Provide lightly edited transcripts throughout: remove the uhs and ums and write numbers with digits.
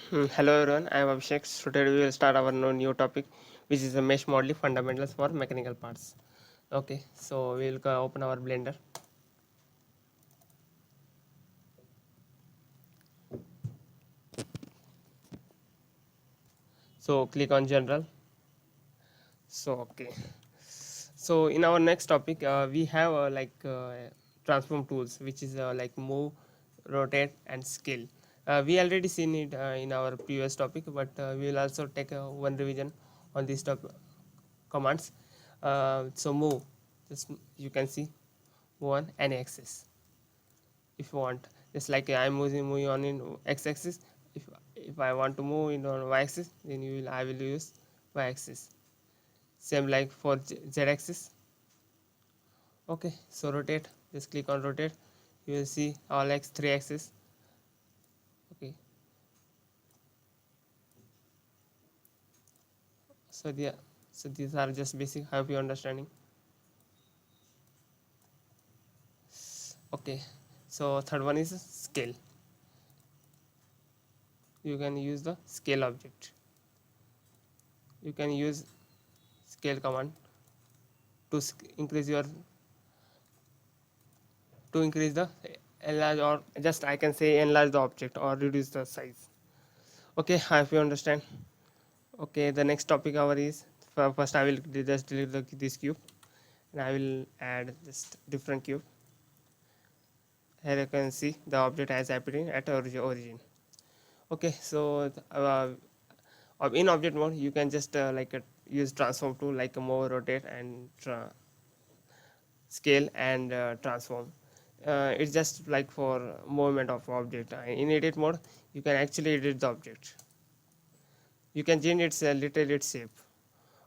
Hello everyone, I am Abhishek. So today we will start our new topic, which is the mesh modeling fundamentals for mechanical parts. Okay, so we will open our Blender. So click on General. So okay, so in our next topic, we have transform tools, which is like move, rotate, and scale. We already seen it in our previous topic, but we will also take one revision on these commands. So move, just you can see move on any axis if you want. Just like I'm moving on in x-axis. If I want to move in on y-axis, then I will use y-axis. Same like for z-axis. Okay, so rotate. Just click on rotate. You will see all x three axis. Okay, so these are just basic. I hope you understanding. Okay, so third one is scale. You can use the scale object. You can use scale command to increase your to increase the enlarge, or just I can say enlarge the object or reduce the size. Okay, I hope you understand. Okay, the next topic our is, first I will just delete this cube, and I will add just different cube. Here you can see the object has appearing at origin. Okay, so in object mode you can just use transform tool like move, rotate, and scale and transform. It's just like for movement of object. In edit mode you can actually edit the object. You can change its little its shape.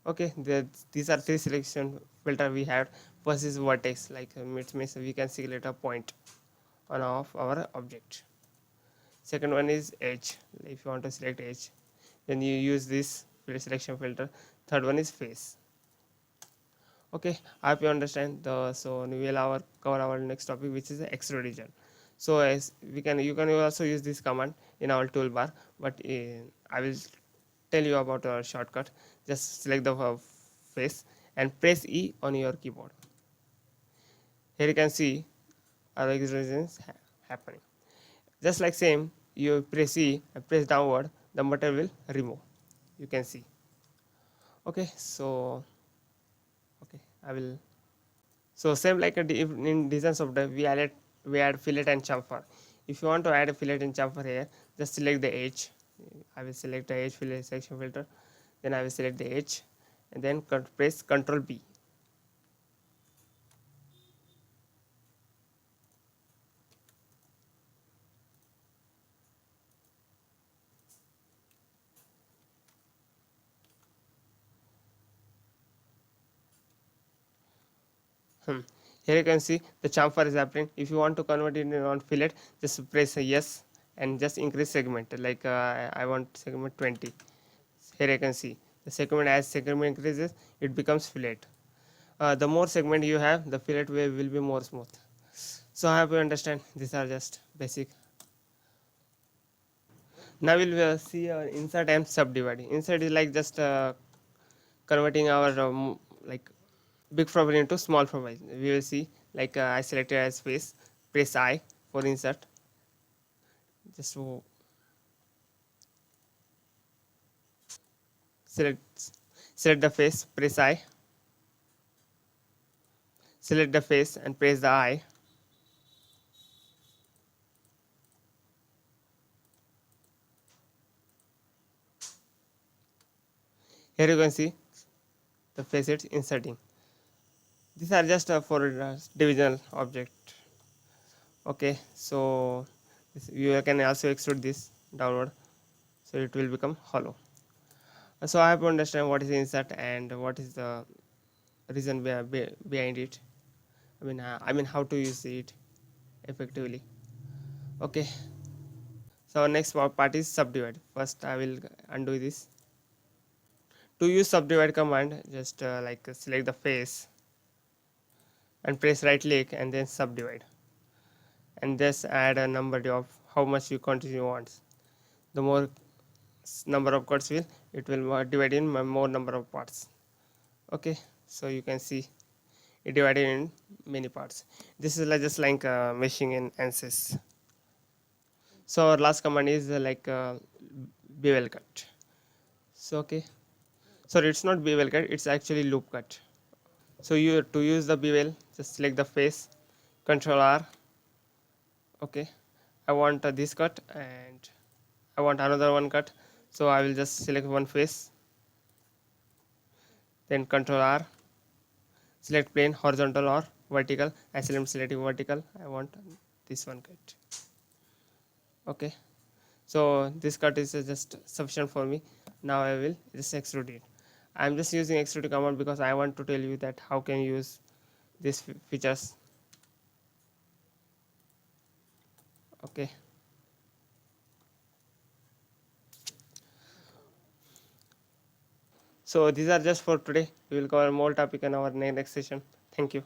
Okay, these are three selection filter we have. First is vertex, like it means we can select a point on of our object. Second one is edge. If you want to select edge, then you use this selection filter. Third one is face. Okay, I hope you understand. So we will cover our next topic, which is the extrude region. So as you can also use this command in our toolbar, but I will tell you about our shortcut. Just select the face and press E on your keyboard. Here you can see our extrusions happening. Just like same, you press E and press downward, the metal will remove. You can see. Okay, so okay, I will. So same like in design software, we add fillet and chamfer. If you want to add a fillet and chamfer here, just select the edge. I will select the edge fillet section filter. Then I will select the edge, and then press Ctrl B. Here you can see the chamfer is happening. If you want to convert it on fillet, just press a yes and just increase segment. Like I want segment 20. Here you can see the segment, as segment increases, it becomes fillet. The more segment you have, the fillet will be more smooth. So I hope you understand. These are just basic. Now we'll see insert and subdivide. Insert is like just converting our like big profile into small profile. We will see like I selected as face, press I for insert. Just select select the face, press I. Select the face and press the I. Here you can see the facets inserting. These are just for divisional object. Okay, so you can also extrude this downward, so it will become hollow. So I have to understand what is insert and what is the reason behind it. I mean how to use it effectively. Okay, so our next part is subdivide. First I will undo this. To use subdivide command, just select the face and press right click and then subdivide, and just add a number of how much you quantity you want. The more number of cuts will, it will divide in more number of parts. Okay, so you can see it divided in many parts. This is like just like meshing in ANSYS. So our last command is bevel cut. So okay, sorry, it's not bevel cut, it's actually loop cut. So you, to use the bevel, just select the face, Control R. Okay, I want this cut and I want another one cut, so I will just select one face, then Control R, select plane, horizontal or vertical. I selecting vertical, I want this one cut. Okay, so this cut is just sufficient for me. Now I will just extrude it. I am just using extrude command because I want to tell you that how can you use these features. Okay, so these are just for today. We will cover more topic in our next session. Thank you.